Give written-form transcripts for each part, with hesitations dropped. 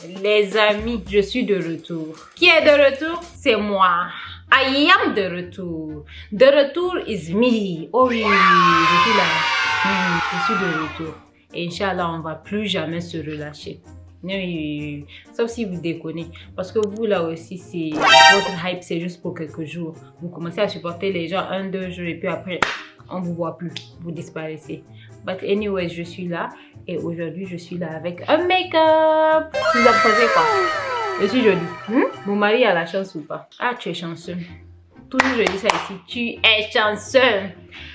Les amis, je suis de retour. Qui est de retour? C'est moi. I am de retour. De retour is me. Oh oui, je suis là. Je suis de retour. Et Inch'Allah, on ne va plus jamais se relâcher. Oui. Sauf si vous déconnez. Parce que vous, là aussi, c'est votre hype, c'est juste pour quelques jours. Vous commencez à supporter les gens 1-2 jours et puis après, on ne vous voit plus. Vous disparaissez. But anyway, je suis là. Et aujourd'hui, je suis là avec un make-up. Vous apprenez quoi? Je suis jolie. Mon mari a la chance ou pas? Ah, tu es chanceux. Toujours je dis ça ici. Tu es chanceux.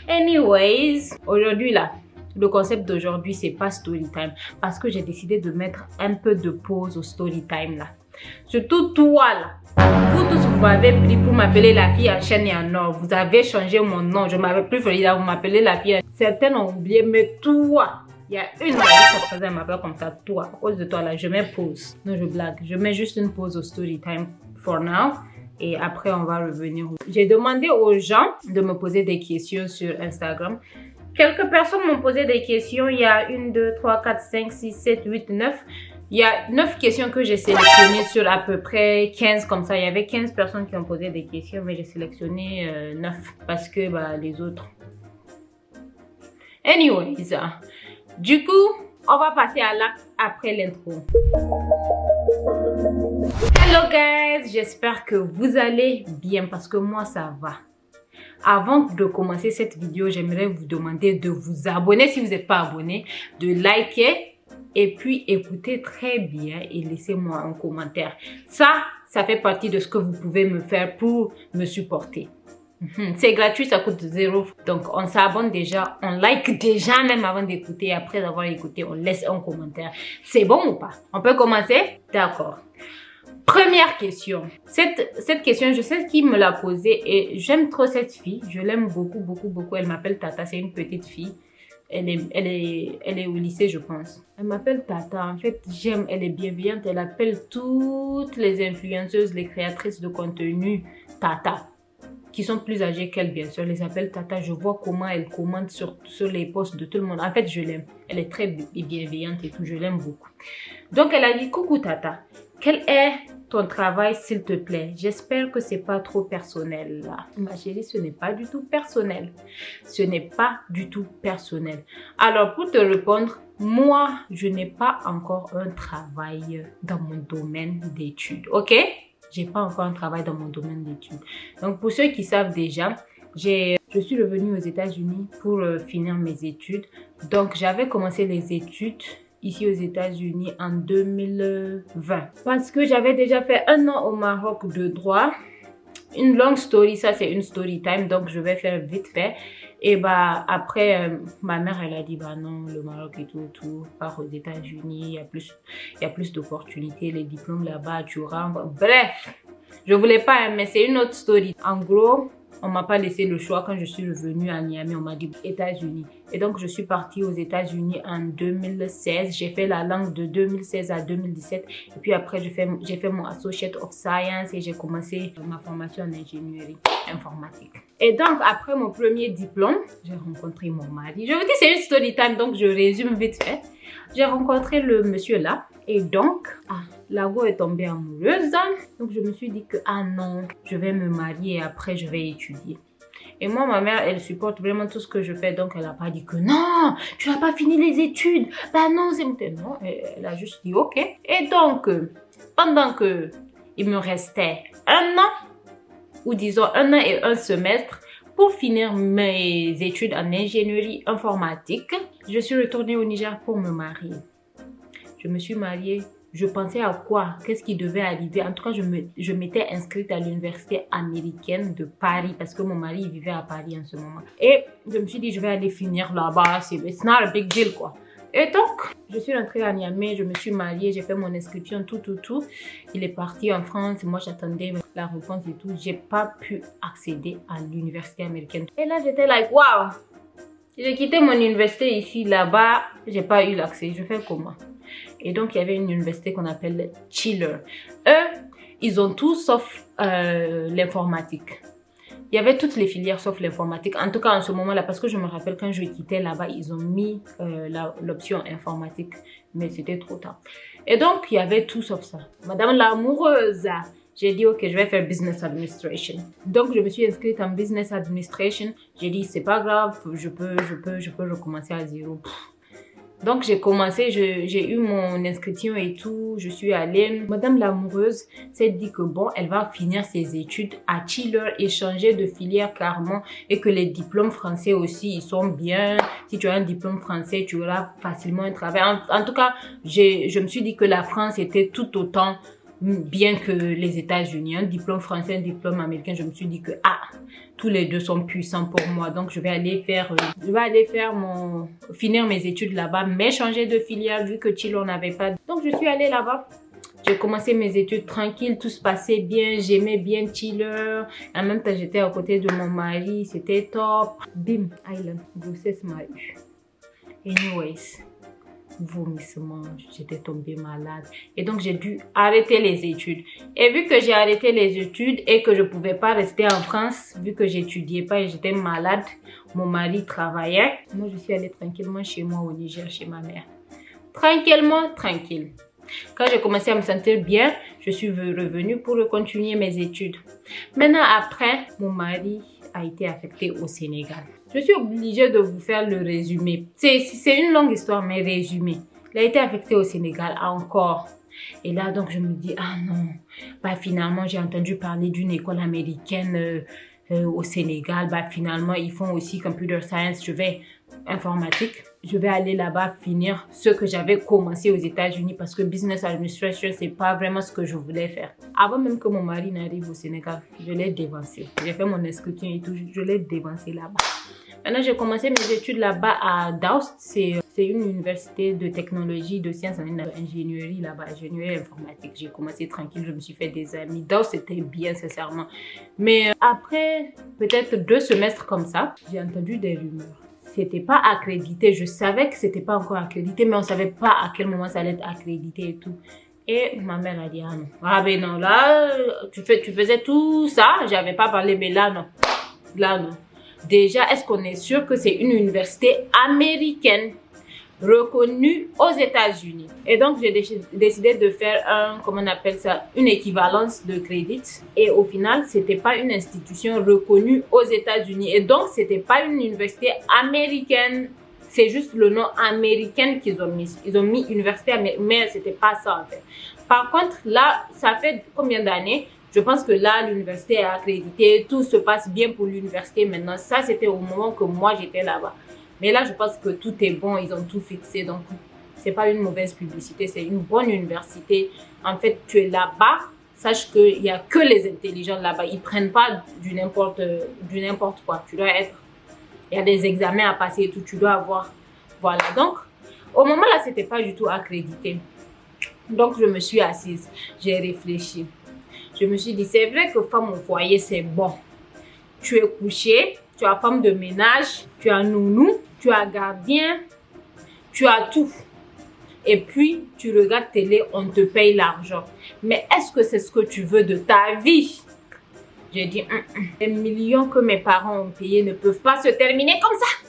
Anyways, aujourd'hui là, le concept d'aujourd'hui, c'est pas story time. Parce que j'ai décidé de mettre un peu de pause au story time là. Surtout toi là. Vous tous, vous m'avez pris pour m'appeler la fille en chaîne et en or. Vous avez changé mon nom. Je m'avais plus Florida, vous m'appelez la fille. Certains ont oublié, mais toi. Il y a une qui m'appelle comme ça, toi, à cause de toi là, je mets pause. Non, je blague, je mets juste une pause au story time for now. Et après, on va revenir. J'ai demandé aux gens de me poser des questions sur Instagram. Quelques personnes m'ont posé des questions. Il y a 1, 2, 3, 4, 5, 6, 7, 8, 9. Il y a 9 questions que j'ai sélectionnées sur à peu près 15 comme ça. Il y avait 15 personnes qui ont posé des questions, mais j'ai sélectionné 9 parce que les autres. Anyways, du coup, on va passer à l'acte après l'intro. Hello guys, j'espère que vous allez bien parce que moi ça va. Avant de commencer cette vidéo, j'aimerais vous demander de vous abonner si vous n'êtes pas abonné, de liker et puis écoutez très bien et laissez-moi un commentaire. Ça fait partie de ce que vous pouvez me faire pour me supporter. C'est gratuit, ça coûte 0. Donc, on s'abonne déjà, on like déjà même avant d'écouter. Après avoir écouté, on laisse un commentaire. C'est bon ou pas? On peut commencer? D'accord. Première question. Cette question, je sais qui me l'a posée et j'aime trop cette fille. Je l'aime beaucoup, beaucoup, beaucoup. Elle m'appelle Tata, c'est une petite fille. Elle est au lycée, je pense. Elle m'appelle Tata. En fait, j'aime, elle est bienveillante. Elle appelle toutes les influenceuses, les créatrices de contenu Tata, qui sont plus âgées qu'elle, bien sûr, les appelle Tata. Je vois comment elle commente sur les posts de tout le monde. En fait, je l'aime. Elle est très bienveillante et tout. Je l'aime beaucoup. Donc, elle a dit, coucou Tata, quel est ton travail, s'il te plaît? J'espère que c'est pas trop personnel, là. Ma chérie, ce n'est pas du tout personnel. Ce n'est pas du tout personnel. Alors, pour te répondre, moi, je n'ai pas encore un travail dans mon domaine d'études, ok? J'ai pas encore un travail dans mon domaine d'études. Donc, pour ceux qui savent déjà, je suis revenue aux États-Unis pour finir mes études. Donc, j'avais commencé les études ici aux États-Unis en 2020. Parce que j'avais déjà fait 1 an au Maroc de droit. Une longue story, ça c'est une story time, donc je vais faire vite fait. Et après, ma mère elle a dit non, le Maroc et tout, part aux États-Unis, il y a plus d'opportunités, les diplômes là-bas, tu rentres. Bref, je voulais pas, mais c'est une autre story. En gros, on m'a pas laissé le choix quand je suis revenue à Niamey, on m'a dit États-Unis. Et donc je suis partie aux États-Unis en 2016. J'ai fait la langue de 2016 à 2017. Et puis après, j'ai fait mon Associate of Science et j'ai commencé ma formation en ingénierie informatique. Et donc après mon premier diplôme, j'ai rencontré mon mari. Je vous dis c'est une story time, donc je résume vite fait. J'ai rencontré le monsieur là. Et donc, la go est tombée amoureuse. Donc, je me suis dit que, non, je vais me marier et après, je vais étudier. Et moi, ma mère, elle supporte vraiment tout ce que je fais. Donc, elle n'a pas dit que non, tu n'as pas fini les études. Non, c'est... Non, elle a juste dit ok. Et donc, pendant que il me restait 1 an, ou disons 1 an et 1 semestre, pour finir mes études en ingénierie informatique, je suis retournée au Niger pour me marier. Je me suis mariée, je pensais à quoi? Qu'est-ce qui devait arriver? En tout cas, je m'étais inscrite à l'université américaine de Paris parce que mon mari vivait à Paris en ce moment. Et je me suis dit, je vais aller finir là-bas, it's not a big deal quoi. Et donc, je suis rentrée à Niamey, je me suis mariée, j'ai fait mon inscription, tout. Il est parti en France, moi j'attendais la réponse et tout. J'ai pas pu accéder à l'université américaine. Et là, j'étais like, waouh! J'ai quitté mon université ici, là-bas, j'ai pas eu l'accès. Je fais comment? Et donc, il y avait une université qu'on appelle Chiller. Eux, ils ont tout sauf l'informatique. Il y avait toutes les filières sauf l'informatique. En tout cas, en ce moment-là, parce que je me rappelle quand je quittais là-bas, ils ont mis l'option informatique. Mais c'était trop tard. Et donc, il y avait tout sauf ça. Madame l'amoureuse, j'ai dit, ok, je vais faire Business Administration. Donc, je me suis inscrite en Business Administration. J'ai dit, c'est pas grave, je peux recommencer à zéro. Donc, j'ai commencé, j'ai eu mon inscription et tout. Je suis allée. Madame l'amoureuse s'est dit que bon, elle va finir ses études à Chiller et changer de filière carrément. Et que les diplômes français aussi, ils sont bien. Si tu as un diplôme français, tu auras facilement un travail. En tout cas, je me suis dit que la France était tout autant bien que les États-Unis. Un diplôme français, un diplôme américain, je me suis dit que tous les deux sont puissants pour moi. Donc, je vais aller finir mes études là-bas, mais changer de filière vu que Chile, on n'avait pas. Donc, je suis allée là-bas. J'ai commencé mes études tranquilles, tout se passait bien, j'aimais bien Chiller. En même temps, j'étais à côté de mon mari, c'était top. Bim, Island, grossesse m'a eu. Anyways, vomissement, j'étais tombée malade et donc j'ai dû arrêter les études. Et vu que j'ai arrêté les études et que je pouvais pas rester en France, vu que j'étudiais pas et j'étais malade, mon mari travaillait, moi je suis allée tranquillement chez moi au Niger, chez ma mère. Tranquillement, tranquille. Quand j'ai commencé à me sentir bien, je suis revenue pour continuer mes études. Maintenant, après, mon mari a été affecté au Sénégal. Je suis obligée de vous faire le résumé. C'est une longue histoire, mais résumé. Il a été affecté au Sénégal encore. Et là, donc, je me dis, ah non. Bah, finalement, j'ai entendu parler d'une école américaine au Sénégal. Bah, finalement, ils font aussi computer science. Informatique. Je vais aller là-bas finir ce que j'avais commencé aux États-Unis parce que business administration, c'est pas vraiment ce que je voulais faire. Avant même que mon mari n'arrive au Sénégal, je l'ai dévancé. J'ai fait mon inscription et tout, je l'ai dévancé là-bas. Maintenant, j'ai commencé mes études là-bas à Daoust. C'est une université de technologie, de sciences en ingénierie là-bas, ingénierie informatique. J'ai commencé tranquille, je me suis fait des amis. Daoust, c'était bien, sincèrement. Mais après, peut-être 2 semestres comme ça, j'ai entendu des rumeurs. C'était pas accrédité. Je savais que c'était pas encore accrédité, mais on savait pas à quel moment ça allait être accrédité et tout. Et ma mère a dit, ah non. Ah ben non, là, tu faisais tout ça. J'avais pas parlé, mais là, non. Là, non. Déjà, est-ce qu'on est sûr que c'est une université américaine reconnue aux États-Unis? Et donc, j'ai décidé de faire une équivalence de crédit. Et au final, c'était pas une institution reconnue aux États-Unis. Et donc, c'était pas une université américaine. C'est juste le nom américain qu'ils ont mis. Ils ont mis université américaine, mais c'était pas ça en fait. Par contre, là, ça fait combien d'années? Je pense que là, l'université est accréditée, tout se passe bien pour l'université maintenant. Ça, c'était au moment que moi, j'étais là-bas. Mais là, je pense que tout est bon, ils ont tout fixé. Donc, c'est pas une mauvaise publicité, c'est une bonne université. En fait, tu es là-bas, sache qu'il n'y a que les intelligents là-bas. Ils prennent pas du n'importe quoi. Tu dois être... Il y a des examens à passer et tout, tu dois avoir... Voilà, donc, au moment là, c'était pas du tout accrédité. Donc, je me suis assise, j'ai réfléchi. Je me suis dit, c'est vrai que femme au foyer, c'est bon. Tu es couché, tu as femme de ménage, tu as nounou, tu as gardien, tu as tout. Et puis, tu regardes télé, on te paye l'argent. Mais est-ce que c'est ce que tu veux de ta vie? J'ai dit, les millions que mes parents ont payés ne peuvent pas se terminer comme ça.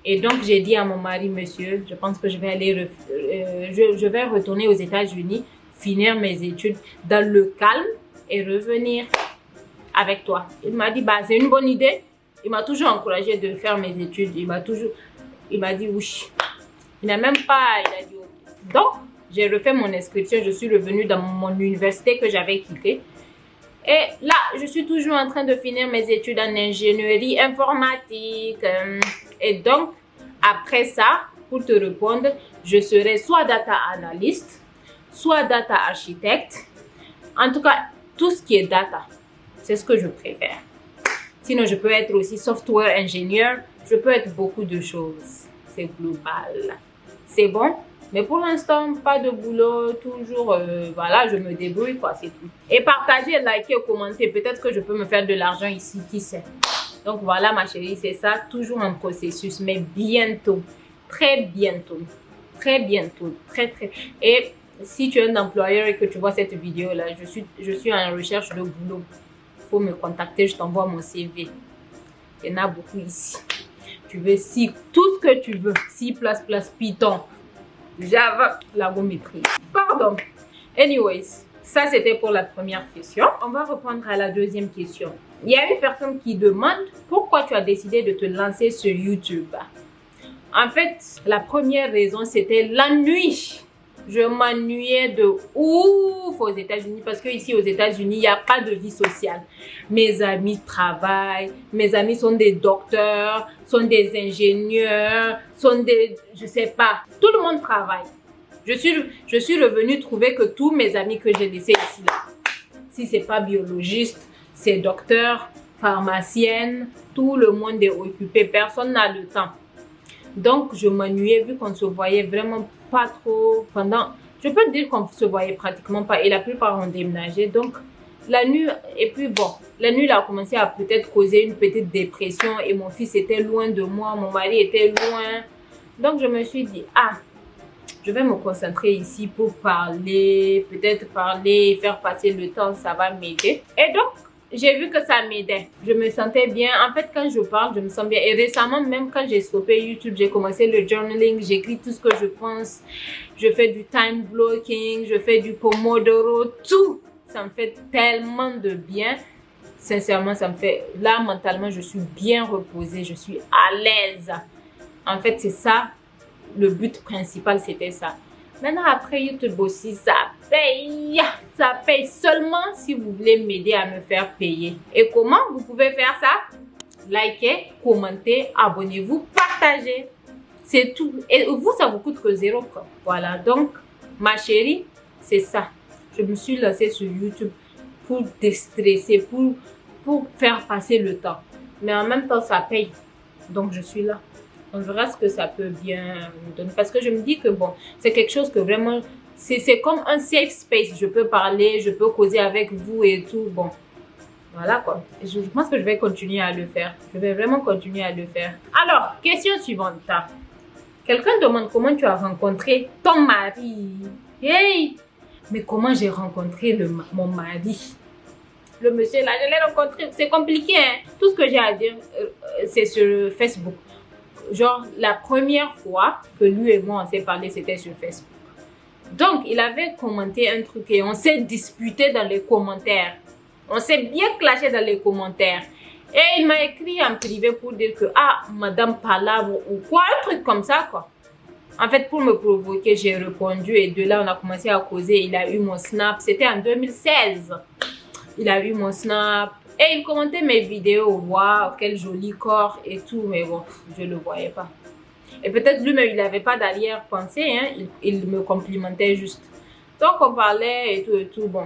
Et donc, j'ai dit à mon mari, monsieur, je pense que je vais aller, je vais retourner aux États-Unis, finir mes études dans le calme et revenir avec toi. Il m'a dit, bah, c'est une bonne idée. Il m'a toujours encouragé de faire mes études. Il m'a dit oui. Il n'a même pas, il a dit ok. Donc, j'ai refait mon inscription. Je suis revenue dans mon université que j'avais quittée. Et là, je suis toujours en train de finir mes études en ingénierie informatique. Et donc, après ça, pour te répondre, je serai soit data analyst, soit data architecte. En tout cas, tout ce qui est data, c'est ce que je préfère. Sinon, je peux être aussi software ingénieur. Je peux être beaucoup de choses. C'est global. C'est bon. Mais pour l'instant, pas de boulot. Toujours, voilà, je me débrouille, quoi, c'est tout. Et partagez, likez, commentez. Peut-être que je peux me faire de l'argent ici, qui sait. Donc voilà, ma chérie, c'est ça. Toujours un processus, mais bientôt. Très bientôt. Très bientôt. Très. Et si tu es un employeur et que tu vois cette vidéo-là, je suis en recherche de boulot. faut me contacter, je t'envoie mon CV. Il y en a beaucoup ici. Tu veux C, tout ce que tu veux. C++, Python, Java, l'ergométrie. Pardon. Anyways, ça c'était pour la première question. On va reprendre à la deuxième question. Il y a une personne qui demande pourquoi tu as décidé de te lancer sur YouTube. En fait, la première raison c'était l'ennui. Je m'ennuyais de ouf aux États-Unis parce que ici aux États-Unis, il n'y a pas de vie sociale. Mes amis travaillent, mes amis sont des docteurs, sont des ingénieurs, sont des, je sais pas, tout le monde travaille. Je suis revenue trouver que tous mes amis que j'ai laissés ici là, si c'est pas biologiste, c'est docteur, pharmacienne, tout le monde est occupé, personne n'a le temps. Donc je m'ennuyais vu qu'on ne se voyait vraiment pas trop pendant, je peux dire qu'on se voyait pratiquement pas et la plupart ont déménagé. Donc la nuit, et puis bon, la nuit a commencé à peut-être causer une petite dépression et mon fils était loin de moi, mon mari était loin. Donc je me suis dit, ah, je vais me concentrer ici pour parler, peut-être parler, faire passer le temps, ça va m'aider. Et donc, j'ai vu que ça m'aidait. Je me sentais bien. En fait, quand je parle, je me sens bien. Et récemment, même quand j'ai stoppé YouTube, j'ai commencé le journaling. J'écris tout ce que je pense. Je fais du time blocking. Je fais du Pomodoro. Tout. Ça me fait tellement de bien. Sincèrement, ça me fait... Là, mentalement, je suis bien reposée. Je suis à l'aise. En fait, c'est ça. Le but principal, c'était ça. Maintenant, après YouTube aussi, ça paye. Ça paye seulement si vous voulez m'aider à me faire payer. Et comment vous pouvez faire ça? Likez, commentez, abonnez-vous, partagez. C'est tout. Et vous, ça vous coûte que 0 francs. Voilà. Donc, ma chérie, c'est ça. Je me suis lancée sur YouTube pour déstresser, pour faire passer le temps. Mais en même temps, ça paye. Donc, je suis là. On verra ce que ça peut bien me donner. Parce que je me dis que bon, c'est quelque chose que vraiment, c'est comme un safe space. Je peux parler, je peux causer avec vous et tout. Bon, voilà quoi. Je pense que je vais continuer à le faire. Je vais vraiment continuer à le faire. Alors, question suivante. Quelqu'un demande comment tu as rencontré ton mari. Hey! Mais comment j'ai rencontré mon mari? Le monsieur là, je l'ai rencontré. C'est compliqué, hein? Tout ce que j'ai à dire, c'est sur Facebook. Genre, la première fois que lui et moi on s'est parlé, c'était sur Facebook. Donc, il avait commenté un truc et on s'est disputé dans les commentaires. On s'est bien clashé dans les commentaires. Et il m'a écrit en privé pour dire que, ah, madame palabre ou quoi, un truc comme ça, quoi. En fait, pour me provoquer, j'ai répondu et de là, on a commencé à causer. Il a eu mon snap, c'était en 2016. Il a eu mon snap. Et il commentait mes vidéos, waouh, quel joli corps et tout, mais bon, je ne le voyais pas. Et peut-être lui-même, il n'avait pas d'arrière-pensée, hein, il me complimentait juste. Donc, on parlait et tout, bon.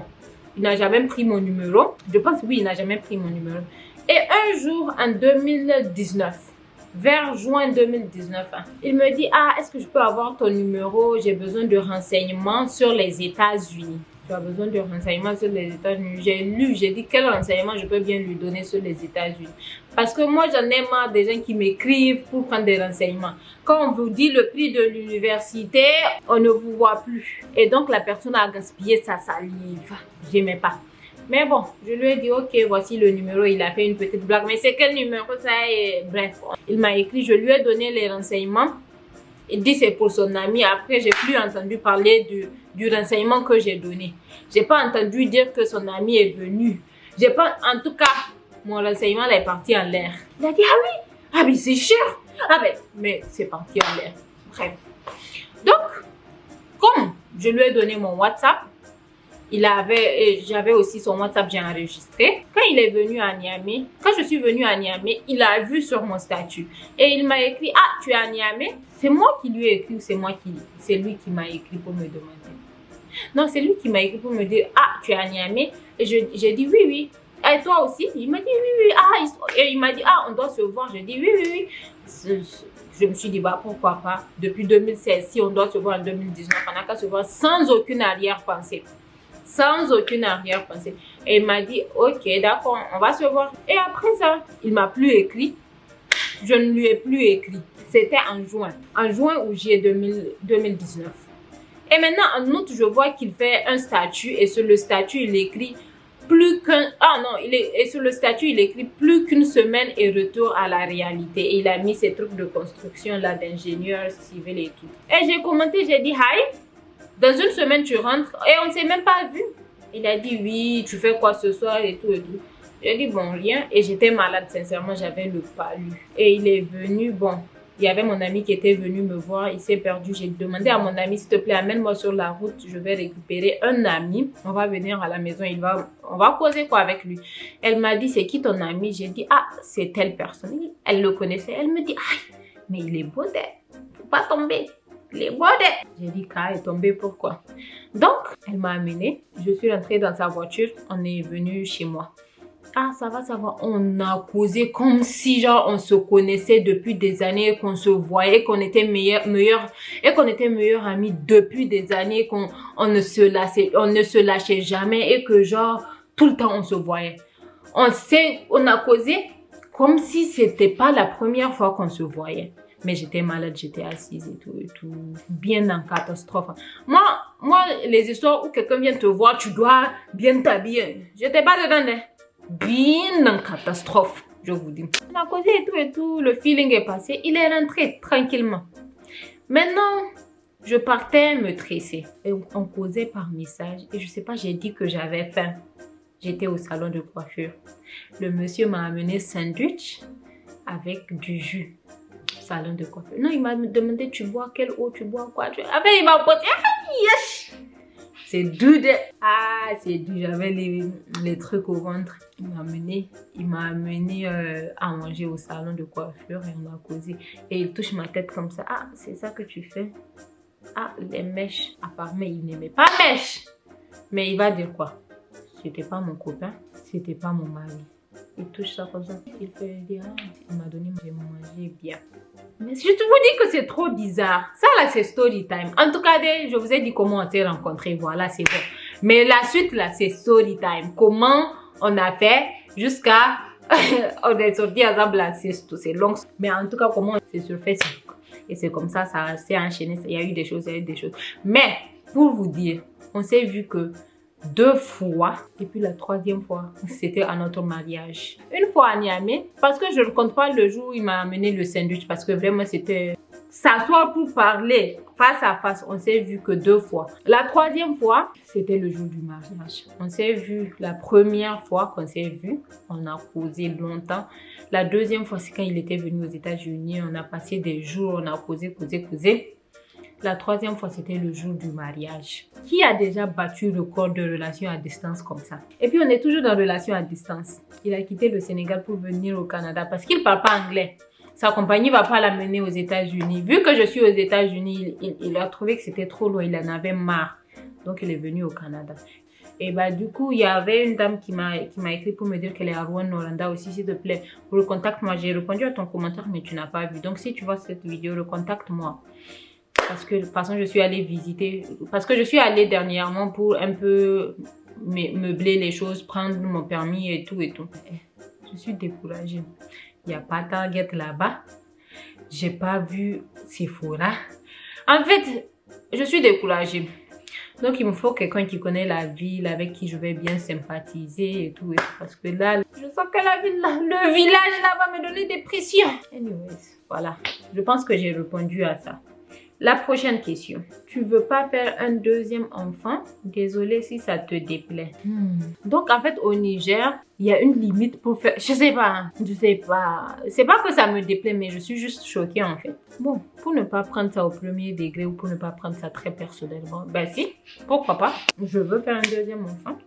Il n'a jamais pris mon numéro. Je pense, oui, il n'a jamais pris mon numéro. Et un jour, en 2019, vers juin 2019, hein, il me dit, ah, est-ce que je peux avoir ton numéro? J'ai besoin de renseignements sur les États-Unis. Tu as besoin de renseignements sur les États-Unis. J'ai lu, j'ai dit quel renseignement je peux bien lui donner sur les États-Unis. Parce que moi, j'en ai marre des gens qui m'écrivent pour prendre des renseignements. Quand on vous dit le prix de l'université, on ne vous voit plus. Et donc, la personne a gaspillé sa salive. J'aimais pas. Mais bon, je lui ai dit, ok, voici le numéro. Il a fait une petite blague. Mais c'est quel numéro ça? Et bref, il m'a écrit, je lui ai donné les renseignements. Il dit c'est pour son ami. Après, j'ai plus entendu parler du renseignement que j'ai donné. J'ai pas entendu dire que son ami est venu. J'ai pas, en tout cas, mon renseignement là, est parti en l'air. Il a dit, ah oui, ah mais c'est cher. Ah ben, mais c'est parti en l'air. Bref. Donc, comme je lui ai donné mon WhatsApp, j'avais aussi son WhatsApp, j'ai enregistré. Quand il est venu à Niamey, quand je suis venue à Niamey, il a vu sur mon statut. Et il m'a écrit, ah, tu es à Niamey? C'est moi qui lui ai écrit ou c'est lui qui m'a écrit pour me demander? Non, c'est lui qui m'a écrit pour me dire, ah, tu es à Niamey? Et j'ai dit, oui, oui. Et toi aussi? Il m'a dit, oui, oui. Ah, et il m'a dit, ah, on doit se voir. Je dis, oui, oui, oui. Je me suis dit, bah, pourquoi pas? Depuis 2016, si on doit se voir en 2019, on n'a qu'à se voir sans aucune arrière-pensée. Sans aucune arrière-pensée. Et il m'a dit, ok, d'accord, on va se voir. Et après ça, il m'a plus écrit. Je ne lui ai plus écrit. C'était en juin ou juillet 2019. Et maintenant, en août, je vois qu'il fait un statut. Et sur le statut, il écrit, plus qu'un... Ah non, et sur le statut, il écrit plus qu'une semaine et retour à la réalité. Et il a mis ces trucs de construction là, d'ingénieur civil et tout. Et j'ai commenté, j'ai dit, hi, dans une semaine tu rentres et on ne s'est même pas vu. Il a dit, oui, tu fais quoi ce soir et tout et tout. J'ai dit, bon, rien. Et j'étais malade, sincèrement, j'avais le palu. Et il est venu, bon... Il y avait mon ami qui était venu me voir, il s'est perdu. J'ai demandé à mon ami, s'il te plaît, amène-moi sur la route. Je vais récupérer un ami. On va venir à la maison, on va causer quoi avec lui. Elle m'a dit, c'est qui ton ami? J'ai dit, ah, c'est telle personne. Elle le connaissait. Elle me dit, ah, mais il est beau d'elle. Faut pas tomber. Il est beau d'elle. J'ai dit, Ka est tombé, pourquoi? Donc, elle m'a amené. Je suis rentrée dans sa voiture. On est venu chez moi. Ah, ça va, ça va. On a causé comme si, genre, on se connaissait depuis des années, qu'on se voyait, qu'on était meilleurs amis depuis des années, qu'on ne se lâchait jamais et que, genre, tout le temps, on se voyait. On a causé comme si c'était pas la première fois qu'on se voyait. Mais j'étais malade, j'étais assise et tout, bien en catastrophe. Moi, les histoires où quelqu'un vient te voir, tu dois bien t'habiller. J'étais pas dedans, hein. Bien en catastrophe, je vous dis. On a causé et tout, le feeling est passé. Il est rentré tranquillement. Maintenant, je partais me tresser. Et on causait par message. Et je sais pas, j'ai dit que j'avais faim. J'étais au salon de coiffure. Le monsieur m'a amené sandwich avec du jus. Salon de coiffure. Non, il m'a demandé, tu bois quelle eau, tu bois quoi? Après, il m'a posé, yes! C'est doux de... Ah, c'est doux. J'avais les trucs au ventre. Il m'a amené à manger au salon de coiffure et on a causé. Et il touche ma tête comme ça. Ah, c'est ça que tu fais? Ah, les mèches. Apparemment, il n'aimait pas mèches. Mais il va dire quoi? C'était pas mon copain. C'était pas mon mari. Il touche ça comme ça. Il fait dire, ah, il m'a donné à manger bien. Mais je vous dis que c'est trop bizarre. Ça là, c'est story time. En tout cas, je vous ai dit comment on s'est rencontrés. Voilà, c'est bon. Mais la suite là, c'est story time. Comment on a fait jusqu'à... on est sorti ensemble là. C'est long. Mais en tout cas, comment c'est sur Facebook. Et c'est comme ça s'est enchaîné. Il y a eu des choses, Mais, pour vous dire, on s'est vu que 2 fois, et puis la 3e fois, c'était à notre mariage. Une fois à Niamey, parce que je ne compte pas le jour où il m'a amené le sandwich, parce que vraiment c'était s'asseoir pour parler face à face. On s'est vu que 2 fois. La 3e fois, c'était le jour du mariage. On s'est vu la première fois qu'on s'est vu, on a causé longtemps. La 2e fois, c'est quand il était venu aux États-Unis. On a passé des jours, on a causé. La 3e fois, c'était le jour du mariage. Qui a déjà battu le record de relation à distance comme ça? Et puis, on est toujours dans relation à distance. Il a quitté le Sénégal pour venir au Canada parce qu'il ne parle pas anglais. Sa compagnie ne va pas l'amener aux États-Unis. Vu que je suis aux États-Unis, il a trouvé que c'était trop loin. Il en avait marre. Donc, il est venu au Canada. Et bah, du coup, il y avait une dame qui m'a écrit pour me dire qu'elle est à Rouen-Noranda aussi, s'il te plaît. Recontacte-moi. J'ai répondu à ton commentaire, mais tu n'as pas vu. Donc, si tu vois cette vidéo, recontacte-moi. Parce que de toute façon, je suis allée visiter. Parce que je suis allée dernièrement pour un peu meubler les choses, prendre mon permis et tout. Je suis découragée. Il n'y a pas Target là-bas. J'ai pas vu Sephora. En fait, je suis découragée. Donc, il me faut quelqu'un qui connaît la ville, avec qui je vais bien sympathiser et tout. Parce que là, je sens que la ville là, le village là va me donner des pressions. Anyways, voilà. Je pense que j'ai répondu à ça. La prochaine question. Tu veux pas faire un 2e enfant? Désolée si ça te déplaît. Donc, en fait, au Niger, il y a une limite pour faire... Je sais pas. C'est pas que ça me déplaît, mais je suis juste choquée, en fait. Bon, pour ne pas prendre ça au premier degré ou pour ne pas prendre ça très personnellement, ben si, pourquoi pas. Je veux faire un 2e enfant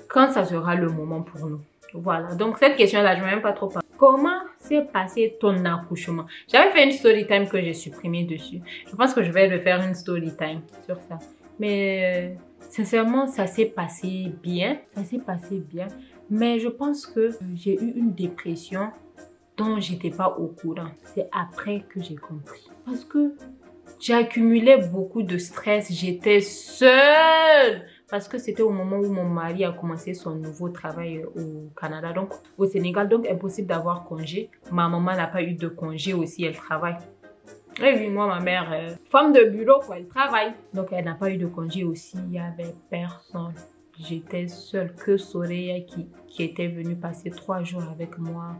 quand ça sera le moment pour nous. Voilà. Donc, cette question-là, je ne vais même pas trop parler. Comment s'est passé ton accouchement? J'avais fait une story time que j'ai supprimée dessus. Je pense que je vais refaire une story time sur ça. Mais sincèrement, ça s'est passé bien. Mais je pense que j'ai eu une dépression dont j'étais pas au courant. C'est après que j'ai compris. Parce que j'accumulais beaucoup de stress. J'étais seule. Parce que c'était au moment où mon mari a commencé son nouveau travail au Canada, donc au Sénégal. Donc, impossible d'avoir congé. Ma maman n'a pas eu de congé aussi, elle travaille. Et oui, moi, ma mère, femme de bureau, quoi, elle travaille. Donc, elle n'a pas eu de congé aussi. Il n'y avait personne. j'étais seule, que Soraya qui était venue passer 3 jours avec moi,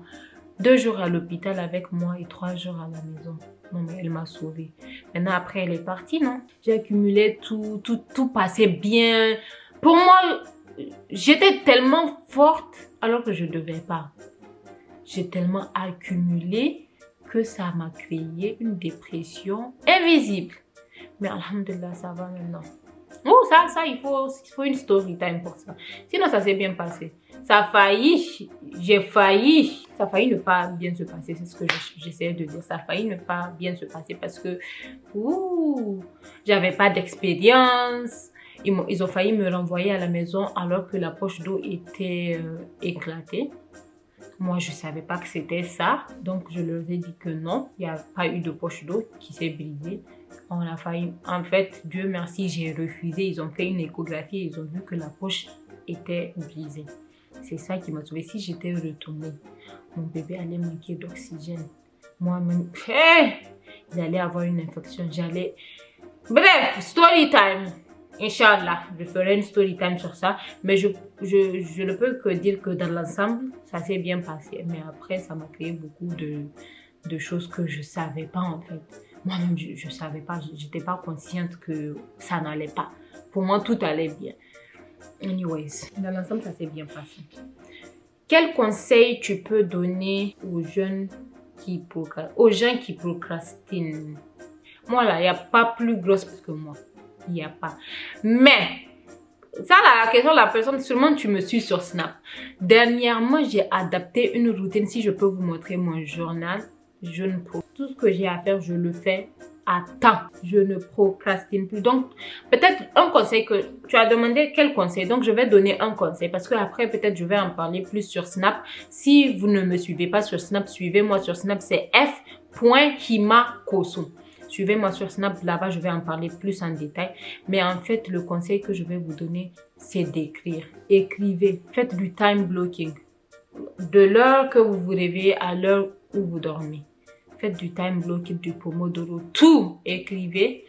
2 jours à l'hôpital avec moi et 3 jours à la maison. Non, mais elle m'a sauvée. Maintenant, après, elle est partie, non? J'ai accumulé tout passait bien. Pour moi, j'étais tellement forte alors que je ne devais pas. J'ai tellement accumulé que ça m'a créé une dépression invisible. Mais alhamdulillah, ça va maintenant. Oh, ça, il faut une story time pour ça. Sinon, ça s'est bien passé. Ça a failli, ça a failli ne pas bien se passer. C'est ce que j'essayais de dire. Ça a failli ne pas bien se passer parce que, j'avais pas d'expérience. Ils ont failli me renvoyer à la maison alors que la poche d'eau était éclatée. Moi, je ne savais pas que c'était ça. Donc, je leur ai dit que non, il n'y a pas eu de poche d'eau qui s'est brisée. On a failli. En fait, Dieu merci, j'ai refusé. Ils ont fait une échographie et ils ont vu que la poche était brisée. C'est ça qui m'a sauvée. Si j'étais retournée, mon bébé allait manquer d'oxygène. Moi-même, il allait avoir une infection. Bref, story time. Inch'Allah, je ferai une story time sur ça. Mais je ne peux que dire que dans l'ensemble, ça s'est bien passé. Mais après, ça m'a créé beaucoup de choses que je ne savais pas en fait. Moi-même, je ne savais pas. Je n'étais pas consciente que ça n'allait pas. Pour moi, tout allait bien. Anyways, dans l'ensemble, ça s'est bien passé. Quel conseil tu peux donner aux gens qui procrastinent? Moi, là, il n'y a pas plus grosse que moi. Il n'y a pas. Mais, ça, la question de la personne, seulement tu me suis sur Snap. Dernièrement, j'ai adapté une routine. Si je peux vous montrer mon journal, tout ce que j'ai à faire, je le fais à temps. Je ne procrastine plus. Donc, peut-être un conseil que tu as demandé, quel conseil? Donc, je vais donner un conseil parce que après peut-être je vais en parler plus sur Snap. Si vous ne me suivez pas sur Snap, suivez-moi sur Snap. C'est f.himakoso. Suivez-moi sur Snap, là-bas, je vais en parler plus en détail. Mais en fait, le conseil que je vais vous donner, c'est d'écrire. Écrivez, faites du time blocking. De l'heure que vous vous réveillez à l'heure où vous dormez. Faites du time blocking, du pomodoro, tout écrivez.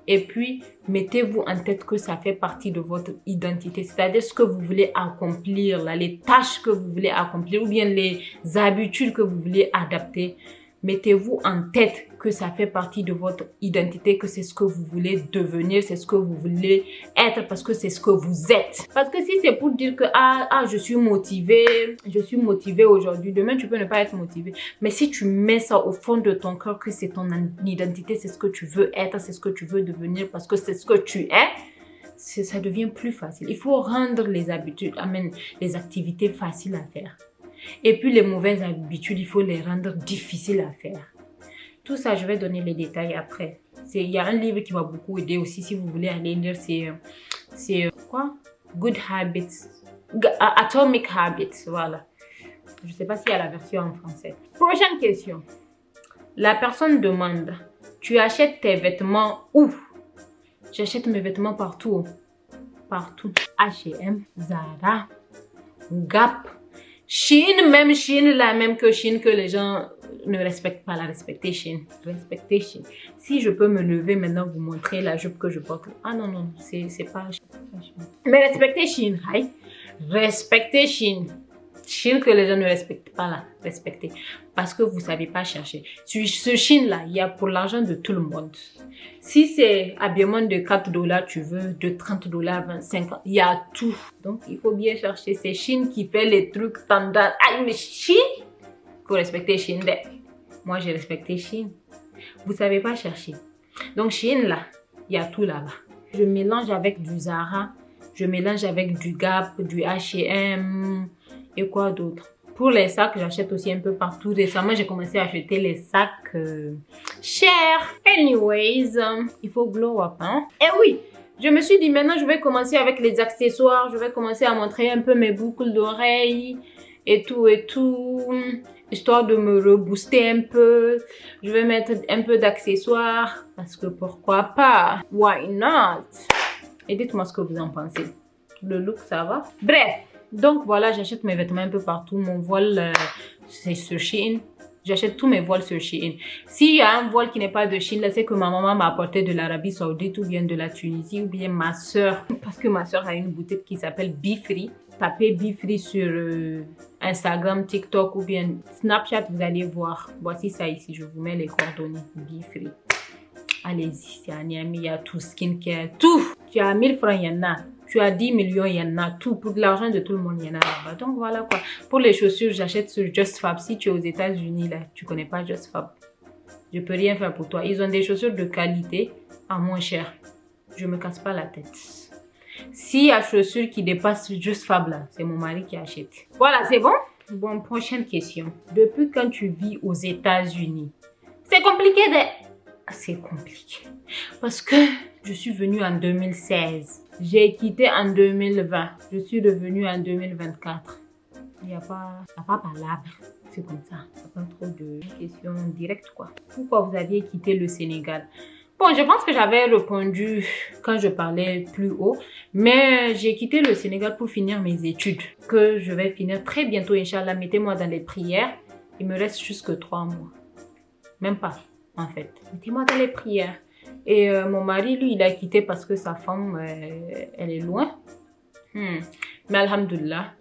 Et puis, mettez-vous en tête que ça fait partie de votre identité. C'est-à-dire ce que vous voulez accomplir, là, les tâches que vous voulez accomplir ou bien les habitudes que vous voulez adapter. Mettez-vous en tête que ça fait partie de votre identité, que c'est ce que vous voulez devenir, c'est ce que vous voulez être parce que c'est ce que vous êtes. Parce que si c'est pour dire que je suis motivée aujourd'hui, demain tu peux ne pas être motivé. Mais si tu mets ça au fond de ton cœur que c'est ton identité, c'est ce que tu veux être, c'est ce que tu veux devenir parce que c'est ce que tu es, ça devient plus facile. Il faut rendre les activités faciles à faire. Et puis les mauvaises habitudes, il faut les rendre difficiles à faire. Tout ça, je vais donner les détails après. Il y a un livre qui m'a beaucoup aidé aussi, si vous voulez aller lire, c'est quoi? Good Habits, Atomic Habits, voilà. Je ne sais pas s'il y a la version en français. Prochaine question. La personne demande, tu achètes tes vêtements où? J'achète mes vêtements partout. Partout. H&M, Zara, Gap, Shein, même Shein, la même que Shein, que les gens ne respectent pas, la respecter Shein. Respecter Shein. Si je peux me lever maintenant, vous montrer la jupe que je porte. Ah non, non, c'est pas Shein. Mais respecter Shein, right? Respecter Shein. Shein que les gens ne respectent pas là, respecter. Parce que vous ne savez pas chercher. Ce Shein là, il y a pour l'argent de tout le monde. Si c'est habillement de 4 $, tu veux de 30 $, 25 $, il y a tout. Donc il faut bien chercher. C'est Shein qui fait les trucs tendance. Ah mais Shein, il faut respecter Shein. Moi j'ai respecté Shein. Vous ne savez pas chercher. Donc Shein là, il y a tout là-bas. Je mélange avec du Zara, je mélange avec du Gap, du H&M. Et quoi d'autre? Pour les sacs, j'achète aussi un peu partout. Récemment, j'ai commencé à acheter les sacs chers. Anyways, il faut glow up, hein? Et oui, je me suis dit maintenant, je vais commencer avec les accessoires. Je vais commencer à montrer un peu mes boucles d'oreilles et tout. Histoire de me rebooster un peu. Je vais mettre un peu d'accessoires parce que pourquoi pas? Why not? Et dites-moi ce que vous en pensez. Le look, ça va? Bref. Donc voilà, j'achète mes vêtements un peu partout. Mon voile, c'est ce Shein. J'achète tous mes voiles sur Shein. S'il y a un voile qui n'est pas de Chine, là, c'est que ma maman m'a apporté de l'Arabie Saoudite ou bien de la Tunisie ou bien ma soeur. Parce que ma soeur a une boutique qui s'appelle Bifree. Tapez Bifree sur Instagram, TikTok ou bien Snapchat, vous allez voir. Voici ça ici, je vous mets les coordonnées. Bifree. Allez-y, c'est à Niamey, il y a tout, skincare, tout. Tu as 1000 francs, il y en a. Tu as 10 millions, il y en a tout. Pour de l'argent de tout le monde, il y en a là-bas. Donc voilà quoi. Pour les chaussures, j'achète sur JustFab. Si tu es aux États-Unis, là, tu connais pas JustFab. Je peux rien faire pour toi. Ils ont des chaussures de qualité à moins cher. Je me casse pas la tête. S'il y a chaussures qui dépassent JustFab, là, c'est mon mari qui achète. Voilà, c'est bon? Bon, prochaine question. Depuis quand tu vis aux États-Unis, c'est compliqué de... C'est compliqué. Parce que je suis venue en 2016. J'ai quitté en 2020. Je suis revenue en 2024. Il n'y a pas palabre. C'est comme ça. Il n'y a pas trop de questions directes, quoi. Pourquoi vous aviez quitté le Sénégal? Bon, je pense que j'avais répondu quand je parlais plus haut. Mais j'ai quitté le Sénégal pour finir mes études. Que je vais finir très bientôt, Inch'Allah. Mettez-moi dans les prières. Il me reste jusque 3 mois. Même pas, en fait. Mettez-moi dans les prières. Et mon mari, lui, il a quitté parce que sa femme, elle est loin. Mais alhamdoulilah,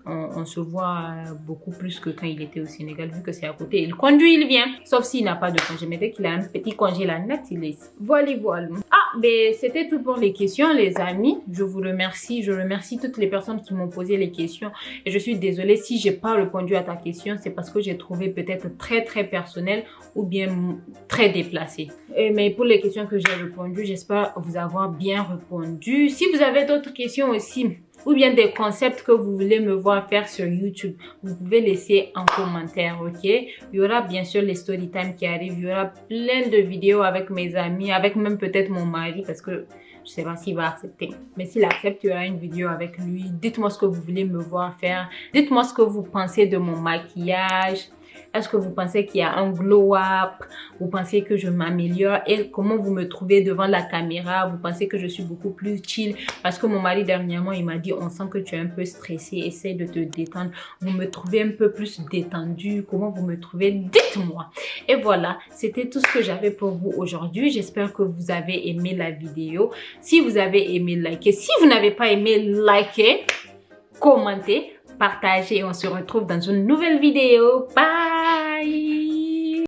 on se voit beaucoup plus que quand il était au Sénégal, vu que c'est à côté. Il conduit, il vient. Sauf s'il n'a pas de congé. Mais dès qu'il a un petit congé là net, il est... Voilà. Ah, mais c'était tout pour les questions, les amis. Je vous remercie. Je remercie toutes les personnes qui m'ont posé les questions. Et je suis désolée si j'ai pas répondu à ta question. C'est parce que j'ai trouvé peut-être très personnel ou bien très déplacé. Mais pour les questions que j'ai répondues, j'espère vous avoir bien répondu. Si vous avez d'autres questions aussi, ou bien des concepts que vous voulez me voir faire sur YouTube, vous pouvez laisser en commentaire, ok? Il y aura bien sûr les story time qui arrivent, il y aura plein de vidéos avec mes amis, avec même peut-être mon mari, parce que je sais pas s'il va accepter. Mais s'il accepte, il y aura une vidéo avec lui. Dites-moi ce que vous voulez me voir faire. Dites-moi ce que vous pensez de mon maquillage. Est-ce que vous pensez qu'il y a un glow-up? Vous pensez que je m'améliore? Et comment vous me trouvez devant la caméra? Vous pensez que je suis beaucoup plus chill? Parce que mon mari dernièrement, il m'a dit, on sent que tu es un peu stressé. Essaye de te détendre. Vous me trouvez un peu plus détendu. Comment vous me trouvez? Dites-moi. Et voilà, c'était tout ce que j'avais pour vous aujourd'hui. J'espère que vous avez aimé la vidéo. Si vous avez aimé, likez. Si vous n'avez pas aimé, likez, commentez, partagez. On se retrouve dans une nouvelle vidéo. Bye!